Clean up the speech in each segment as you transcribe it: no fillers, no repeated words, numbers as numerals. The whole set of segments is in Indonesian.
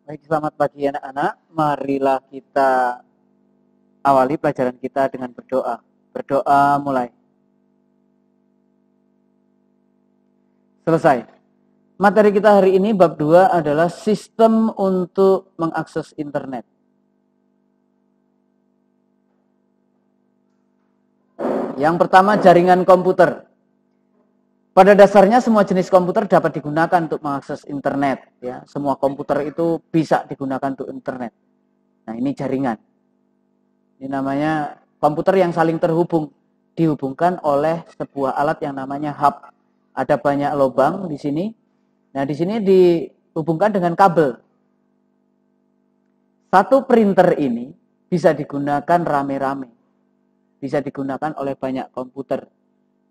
Baik, selamat pagi anak-anak. Marilah kita awali pelajaran kita dengan berdoa. Berdoa mulai. Selesai. Materi kita hari ini bab 2 adalah sistem untuk mengakses internet. Yang pertama, jaringan komputer. Pada dasarnya semua jenis komputer dapat digunakan untuk mengakses internet. Ya, semua komputer itu bisa digunakan untuk internet. Nah, ini jaringan. Ini namanya komputer yang saling terhubung, dihubungkan oleh sebuah alat yang namanya hub. Ada banyak lubang di sini. Nah, di sini dihubungkan dengan kabel. Satu printer ini bisa digunakan rame-rame. Bisa digunakan oleh banyak komputer,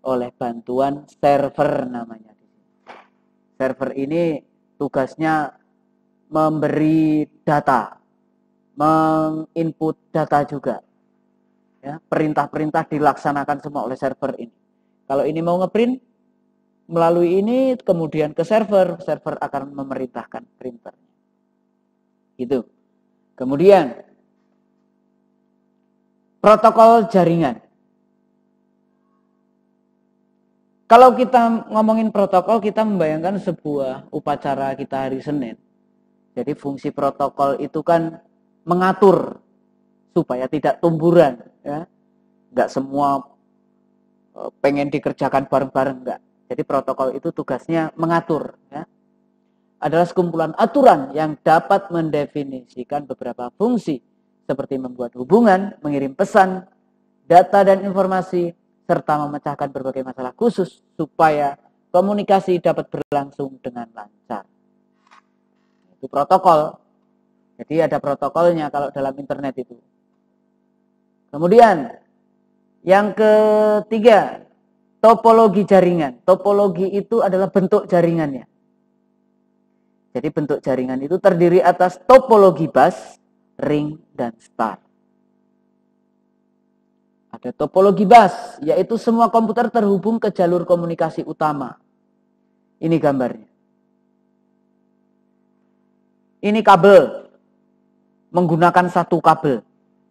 oleh bantuan server namanya. Server ini tugasnya memberi data, menginput data juga. Ya, perintah-perintah dilaksanakan semua oleh server ini. Kalau ini mau ngeprint, melalui ini kemudian ke server akan memerintahkan printer. Gitu. Kemudian protokol jaringan. Kalau kita ngomongin protokol, kita membayangkan sebuah upacara kita hari Senin. Jadi fungsi protokol itu kan mengatur supaya tidak tumburan, ya. Enggak semua pengen dikerjakan bareng-bareng, enggak. Jadi protokol itu tugasnya mengatur, ya. Adalah sekumpulan aturan yang dapat mendefinisikan beberapa fungsi seperti membuat hubungan, mengirim pesan, data dan informasi, serta memecahkan berbagai masalah khusus supaya komunikasi dapat berlangsung dengan lancar. Itu protokol. Jadi ada protokolnya kalau dalam internet itu. Kemudian yang ketiga, topologi jaringan. Topologi itu adalah bentuk jaringannya. Jadi bentuk jaringan itu terdiri atas topologi bus, ring, dan star. Ada topologi bus, yaitu semua komputer terhubung ke jalur komunikasi utama. Ini gambarnya. Ini kabel, menggunakan satu kabel.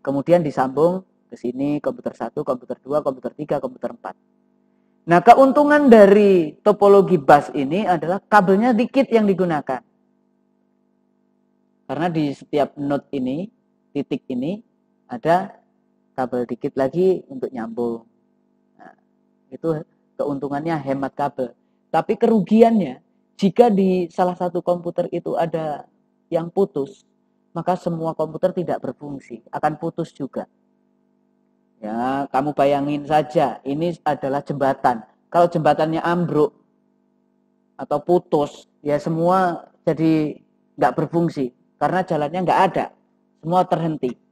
Kemudian disambung ke sini komputer 1, komputer 2, komputer 3, komputer 4. Nah, keuntungan dari topologi bus ini adalah kabelnya dikit yang digunakan. Karena di setiap node ini, titik ini, ada kabel dikit lagi untuk nyambung. Nah, itu keuntungannya hemat kabel. Tapi kerugiannya, jika di salah satu komputer itu ada yang putus, maka semua komputer tidak berfungsi, akan putus juga. Ya, kamu bayangin saja, ini adalah jembatan. Kalau jembatannya ambruk atau putus, ya semua jadi nggak berfungsi. Karena jalannya nggak ada, semua terhenti.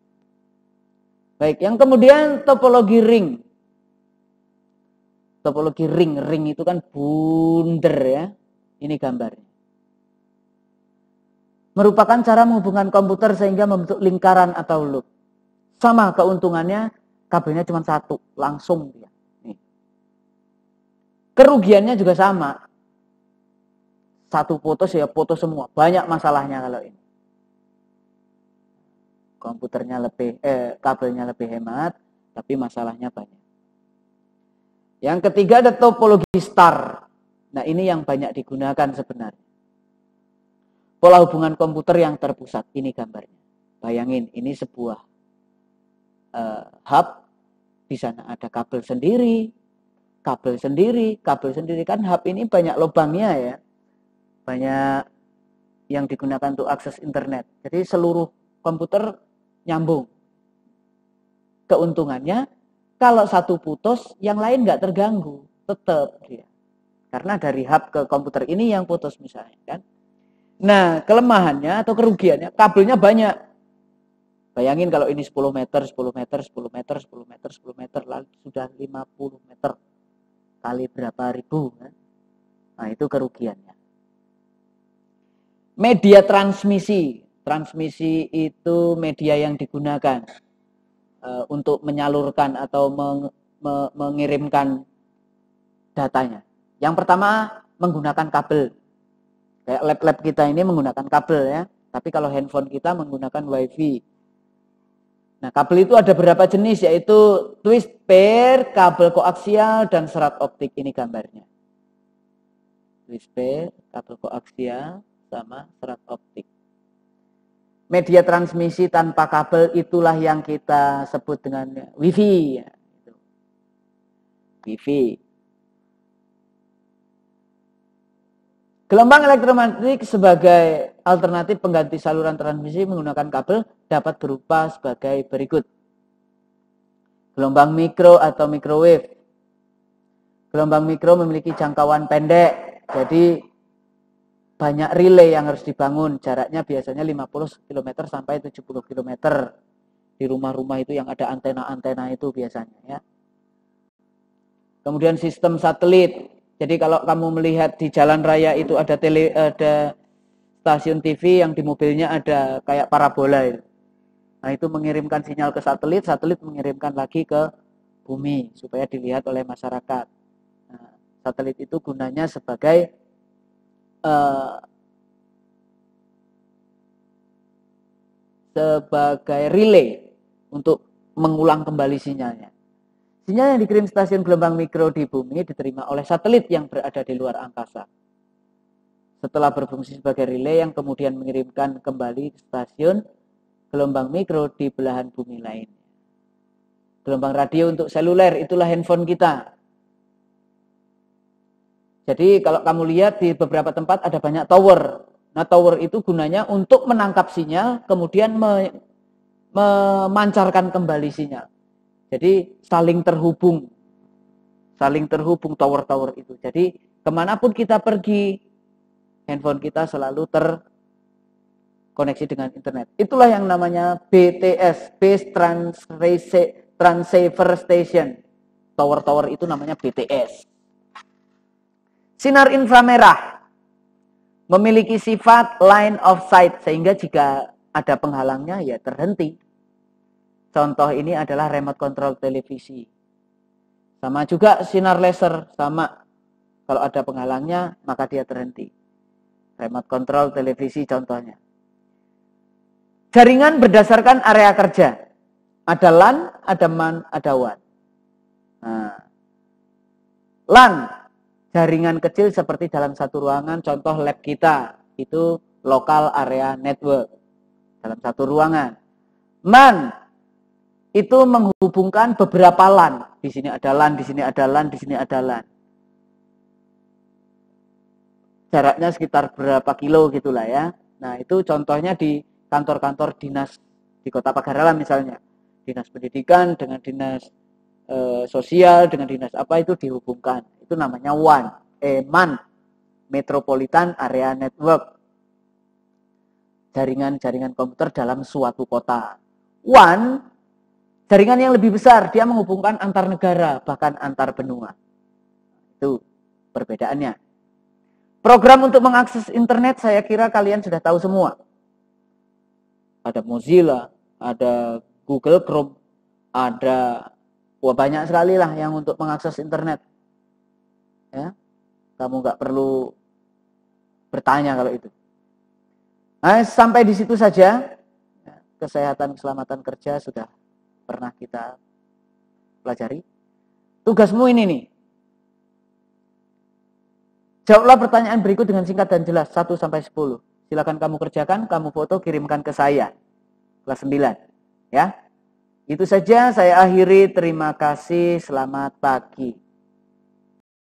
Baik, yang kemudian topologi ring. Topologi ring itu kan bunder ya. Ini gambarnya. Merupakan cara menghubungkan komputer sehingga membentuk lingkaran atau loop. Sama keuntungannya, kabelnya cuma satu, langsung dia. Nih. Kerugiannya juga sama. Satu putus ya putus semua, banyak masalahnya kalau ini. Komputernya kabelnya lebih hemat, tapi masalahnya banyak. Yang ketiga ada topologi star. Nah, ini yang banyak digunakan sebenarnya. Pola hubungan komputer yang terpusat, ini gambarnya. Bayangin, ini sebuah hub, di sana ada kabel sendiri, kabel sendiri kan hub ini banyak lubangnya ya. Banyak yang digunakan untuk akses internet. Jadi seluruh komputer nyambung. Keuntungannya kalau satu putus, yang lain nggak terganggu, tetap dia. Karena dari hub ke komputer ini yang putus misalnya kan. Nah, kelemahannya atau kerugiannya, kabelnya banyak. Bayangin kalau ini 10 meter, 10 meter, 10 meter, 10 meter, 10 meter, lalu sudah 50 meter kali berapa ribu kan. Nah, itu kerugiannya. Media transmisi. Transmisi itu media yang digunakan untuk menyalurkan atau mengirimkan datanya. Yang pertama menggunakan kabel. Kayak lab-lab kita ini menggunakan kabel ya. Tapi kalau handphone kita menggunakan WiFi. Nah, kabel itu ada beberapa jenis, yaitu twist pair, kabel koaksial, dan serat optik. Ini gambarnya. Twist pair, kabel koaksial, sama serat optik. Media transmisi tanpa kabel itulah yang kita sebut dengan WiFi. WiFi. Gelombang elektromagnetik sebagai alternatif pengganti saluran transmisi menggunakan kabel dapat berupa sebagai berikut. Gelombang mikro atau microwave. Gelombang mikro memiliki jangkauan pendek, jadi banyak relay yang harus dibangun. Jaraknya biasanya 50 km sampai 70 km. Di rumah-rumah itu yang ada antena-antena itu biasanya, ya. Kemudian sistem satelit. Jadi kalau kamu melihat di jalan raya itu ada stasiun TV, yang di mobilnya ada kayak parabola itu. Nah, itu mengirimkan sinyal ke satelit, satelit mengirimkan lagi ke bumi supaya dilihat oleh masyarakat. Nah, satelit itu gunanya sebagai relay untuk mengulang kembali sinyalnya. Sinyal yang dikirim stasiun gelombang mikro di bumi diterima oleh satelit yang berada di luar angkasa. Setelah berfungsi sebagai relay yang kemudian mengirimkan kembali ke stasiun gelombang mikro di belahan bumi lain. Gelombang radio untuk seluler, itulah handphone kita. Jadi kalau kamu lihat di beberapa tempat ada banyak tower. Nah, tower itu gunanya untuk menangkap sinyal, kemudian memancarkan kembali sinyal. Jadi saling terhubung tower-tower itu. Jadi kemanapun kita pergi, handphone kita selalu terkoneksi dengan internet. Itulah yang namanya BTS, Base Transceiver Station. Tower-tower itu namanya BTS. Sinar inframerah memiliki sifat line of sight, sehingga jika ada penghalangnya ya terhenti. Contoh ini adalah remote control televisi. Sama juga sinar laser, sama. Kalau ada penghalangnya maka dia terhenti. Remote control televisi contohnya. Jaringan berdasarkan area kerja. Ada LAN, ada MAN, ada WAN. Nah, LAN, jaringan kecil seperti dalam satu ruangan, contoh lab kita, itu local area network, dalam satu ruangan. MAN, itu menghubungkan beberapa LAN. Di sini ada LAN, di sini ada LAN, di sini ada LAN. Jaraknya sekitar berapa kilo gitulah ya. Nah, itu contohnya di kantor-kantor dinas di Kota Pagaralan misalnya. Dinas pendidikan dengan dinas sosial dengan dinas apa itu dihubungkan. Itu namanya MAN, Metropolitan Area Network. Jaringan-jaringan komputer dalam suatu kota. WAN, jaringan yang lebih besar, dia menghubungkan antar negara, bahkan antar benua. Itu perbedaannya. Program untuk mengakses internet saya kira kalian sudah tahu semua. Ada Mozilla, ada Google Chrome, ada banyak sekali lah yang untuk mengakses internet. Ya, kamu nggak perlu bertanya kalau itu. Nah, sampai di situ saja. Kesehatan keselamatan kerja sudah pernah kita pelajari. Tugasmu ini nih. Jawablah pertanyaan berikut dengan singkat dan jelas, 1 sampai 10. Silakan kamu kerjakan, kamu foto, kirimkan ke saya. Kelas 9. Ya. Itu saja, saya akhiri. Terima kasih, selamat pagi.